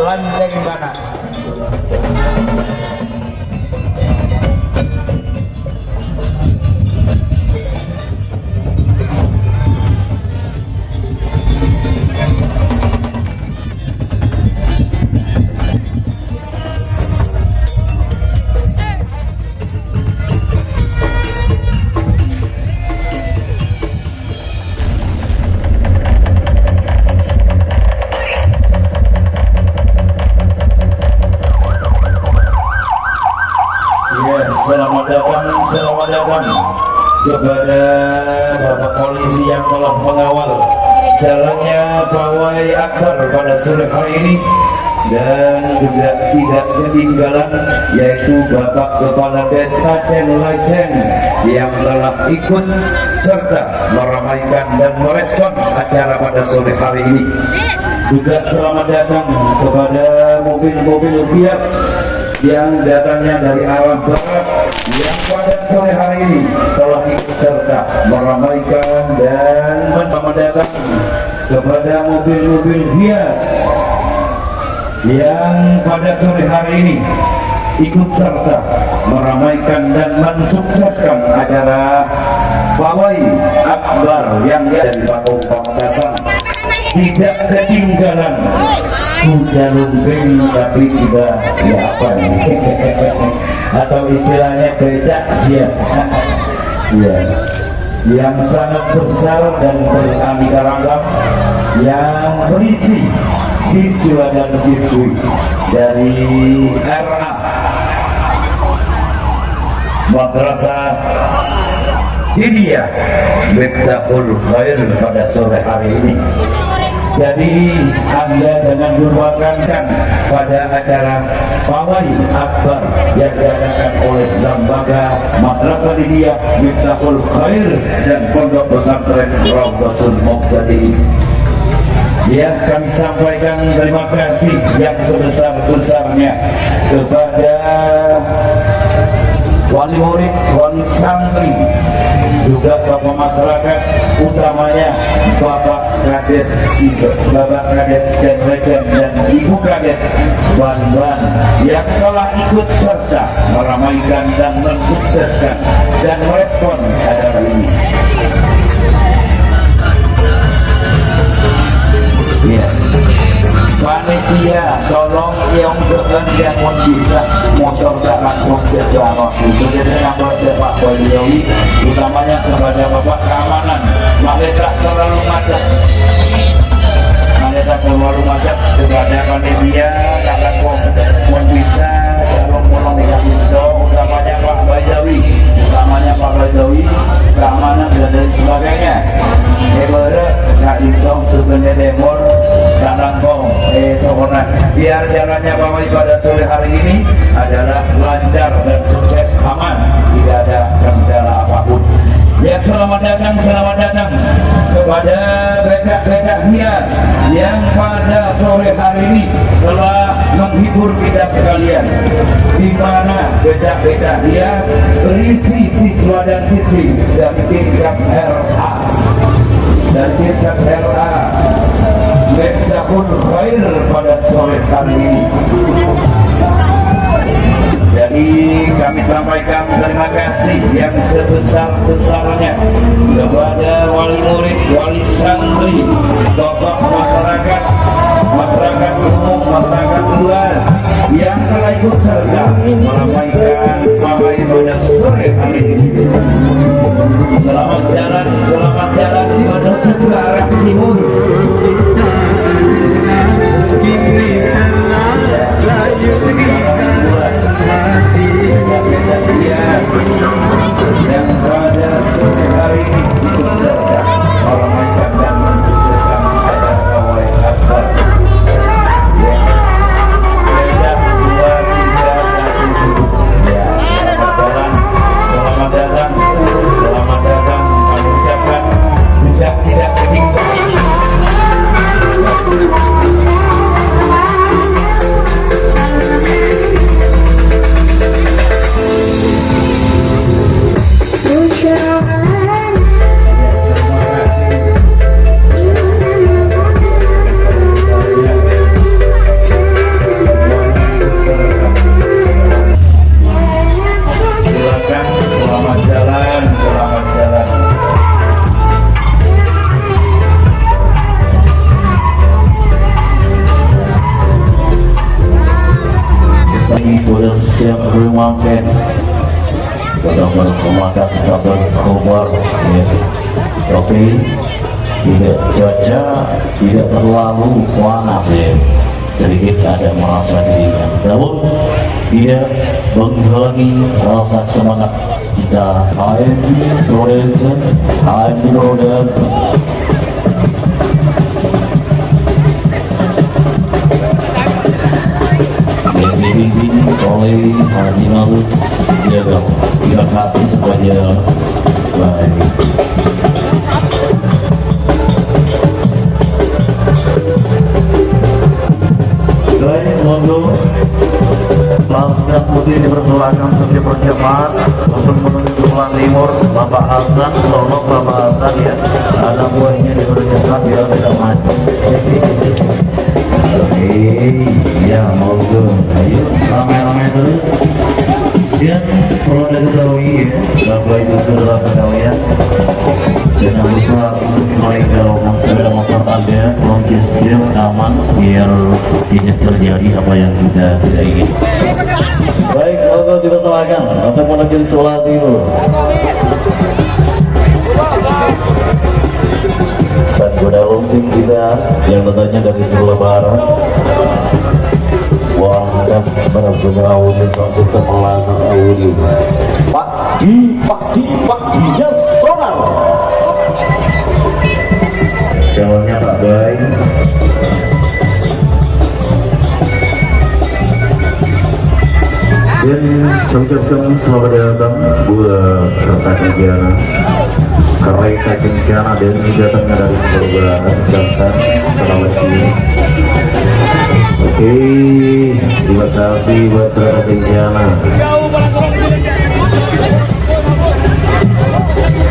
lanteng kanan. Selamat datang kepada Bapak Polisi yang telah mengawal jalannya pawai akbar pada sore hari ini, dan juga tidak ketinggalan yaitu Bapak Kepala Desa Cenlajeng yang telah ikut serta meramaikan dan merespon acara pada sore hari ini. Juga selamat datang kepada mobil-mobil hias yang datangnya dari arah barat yang pada sore hari ini telah ikut serta meramaikan, dan selamat datang kepada mobil-mobil hias yang pada sore hari ini ikut serta meramaikan dan mensukseskan acara pawai akbar yang ada di Patung Pamekasan. Tidak ketinggalan kuda lumping, tapi juga ya apa ini atau istilahnya becak hias ya, yang sangat besar dan beraneka ragam, yang berisi siswa dan siswi dari RA Madrasah Diniyah Miftahul Khair pada sore hari ini. Jadi Anda jangan lupakan pada acara pawai akbar yang diadakan oleh lembaga Madrasah Diniyah Miftahul Khair dan Pondok Pesantren Raudhatul Muqtadi. Ya, kami sampaikan terima kasih yang sebesar-besarnya kepada wali murid, wali santri, juga tokoh masyarakat, utamanya Bapak Kades, Bapak Kades Cenlajeng dan Ibu Kades Ban-Ban yang telah ikut serta meramaikan dan mensukseskan dan merespon acara ini. Ya, panitia tolong yang bekerja pun bisa motor jangan berjalan itu jadi nomor Pak Boyowi, utamanya kepada Bapak Keamanan, tidak terlalu macet, tidak terlalu macet kepada panitia karena pun bisa tolong itu, utamanya Pak Bajawi, keamanan dan lain sebagainya. Itu sebenarnya demor biar jalannya pawai pada sore hari ini adalah lancar dan sukses, aman, tidak ada kendala apapun. Ya, selamat datang kepada becak-becak hias yang pada sore hari ini telah menghibur kita sekalian, di mana becak-becak hias berisi siswa dan siswi dari tingkat RA dan tingkat RA Miftahul Khair pada sore hari ini. Jadi kami sampaikan terima kasih yang sebesar-besarnya kepada wali murid, wali santri, tokoh masyarakat, masyarakat umum, masyarakat luas yang telah ikut serta meramaikan pawai pada sore hari ini. Selamat jalan menuju ke arah timur. Yang pada sore hari ini meramaikan dan mensukseskan acara pawai akbar. Beda 2, 3, 1, makan benar-benar semangat kabel keluar ya. Oke, tidak cuaca tidak terlalu panas ya, sedikit ada merasa dingin, namun tidak menghalangi rasa semangat kita. HMD Production, HMD Production. Yang dipimpin oleh Haji Malus Jagal. Terima kasih semuanya. Baik. Baik, monggo. Pasukan putih dipersilakan untuk percepat untuk menuju Pulang Timur. Bapak Hasan, tolong Bapak Hasan ya. Ada buahnya dipercepat biar tidak macet. Oke, ya monggo. Ayo, ramai-ramai terus. Dan perlu diketahui ya, Bapak Ibu saudara sekalian, jangan lupa kalau sepeda motor Anda logisnya aman biar tidak terjadi apa yang kita tidak ingin. Baik, monggo dipersilakan untuk menuju Pulang Timur. Saat kuda lumping kita yang tentunya dari sebelah barat. Wangkat bersama Audi sistem laser Audi. Pak Di Sonar. Jalannya tak baik. Dan saya ucapkan selamat datang buat serta negara kereta kencana dan datangnya dari surga dan selamat ini. Oke, terima kasih buat kereta kencana.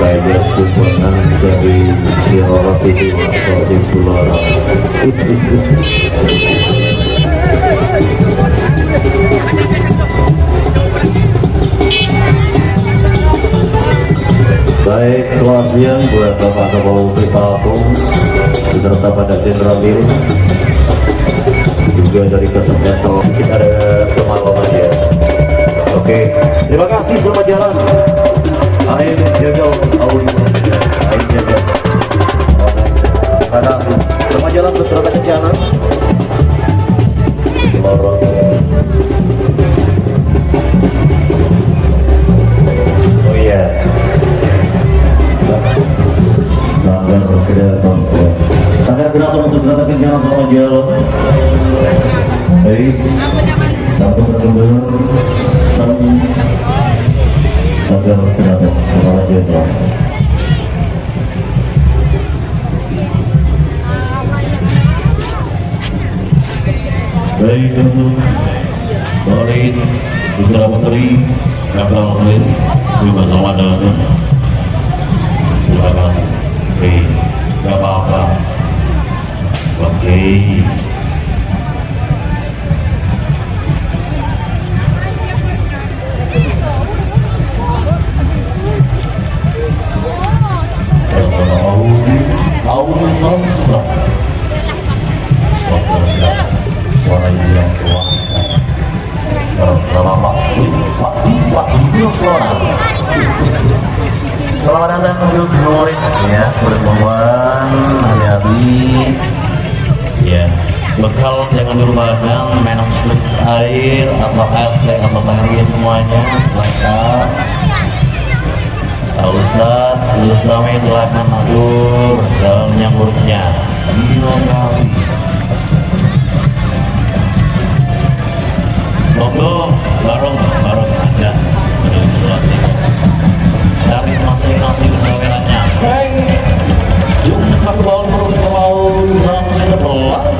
Kayak sumbangan dari Sirorot itu atau di Pulau. Baik, selamat siang buat Bapak Kapolri Patung beserta pada Jenderal juga dari kesempatan kita ada kemaluan ya. Oke, terima kasih, selamat jalan. Ayo jagal, ayo jagal. Terima kasih, selamat jalan beserta kencana. Lorong. Oh iya. Sangat berat untuk gerakan jalan sama jalan. Baik, sampai berkembang sampai berkembang sama jalan. Baik, untuk Barin Putra Putri Kapal Lain juga selamat datang. Terima kasih. Oke, gak apa-apa. Oke. Audi Samsung. Suara yang kuasa. Selamat selamat datang untuk murid ya, perempuan hati-hati ya. Bekal jangan dilupakan, minum slip air atau es teh atau teh semuanya lengkap. Ustaz kami silakan atur dalam menyambutnya. Terima kasih. Monggo bareng aja menuju Pulang Timur. Cari masing-masing kesawerannya. Baik, jumpa kembali bersama Samsi Tepelas.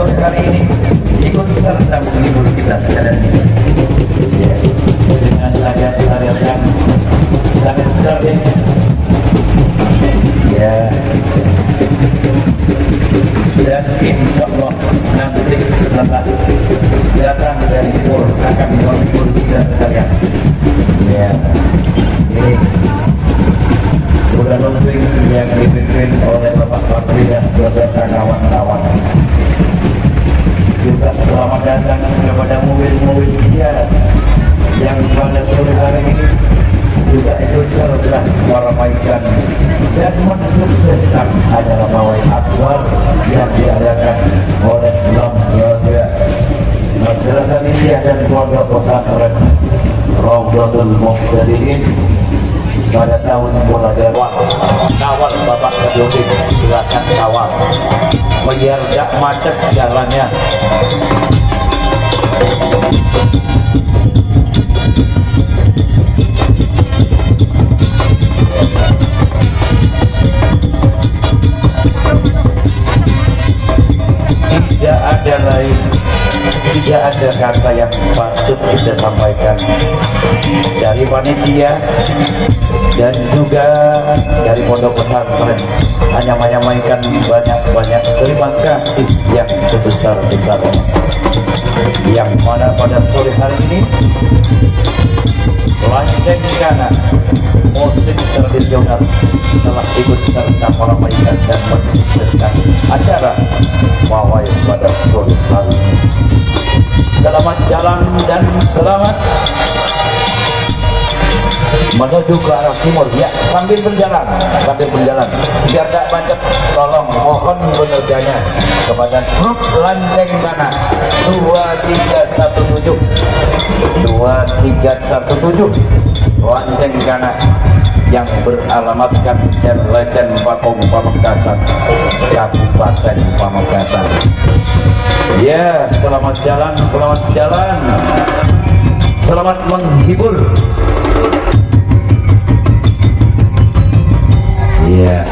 sore hari ini ikut serta menghibur kita sekalian. Ya, dengan tarian yang sangat cerdik. Ya, dan insya Allah nanti setelah datang dari timur akan menghibur kita sekalian. Ya, ini sudah nunting yang dipimpin oleh Bapak Menteri dan beserta kawan-kawan. Juga selamat datang kepada mobil-mobil hias yang pada sore hari ini juga ikut serta meramaikan dan mensukseskan acara pawai akbar yang diadakan oleh lembaga Madrasah India dan Pondok Pesantren Raudhatul Muhtadin pada tahun mulai kawal Bapak Kedudi, silakan kawal biar tidak macet jalannya. Tidak ada lain, tidak ada kata yang patut kita sampaikan dari panitia dan juga dari pondok pesantren, hanya menyampaikan banyak-banyak terima kasih yang sebesar-besarnya, yang mana pada sore hari ini Lanceng Kana musik tradisional telah ikut serta meramaikan dan mensukseskan acara pawai pada sore hari ini. Selamat jalan dan selamat menuju ke arah timur ya, sambil berjalan biar tak macet. Tolong mohon penerjanya kepada grup Lanceng Kana 2317 Lanceng Kana yang beralamatkan Jalan Pakong Pamekasan, Kabupaten Pamekasan. Ya, selamat jalan, selamat menghibur. Ya.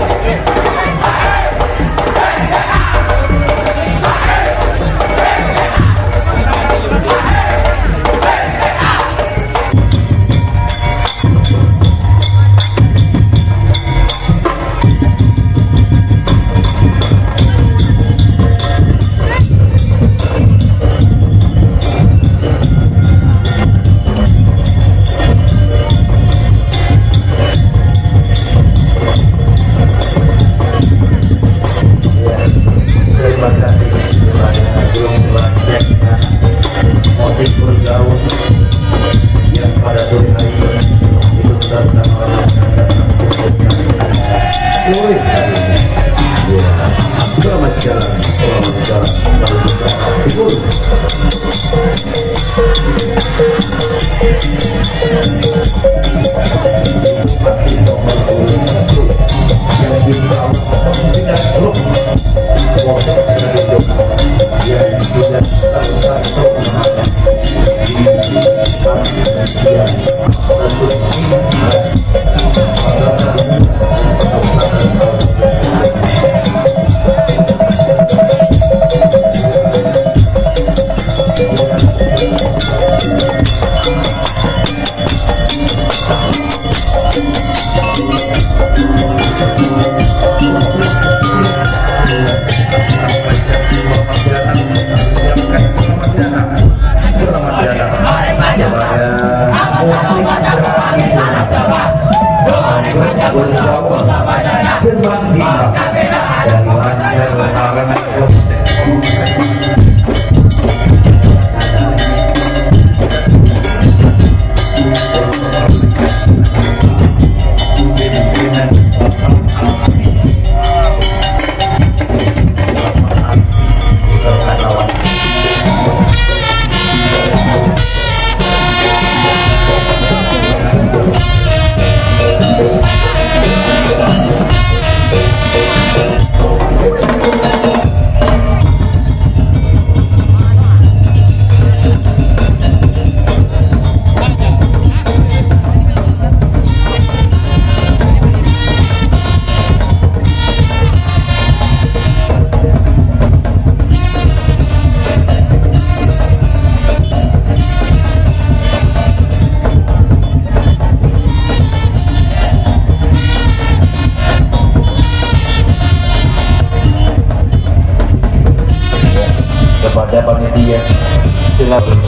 kepada panitia. Silakan.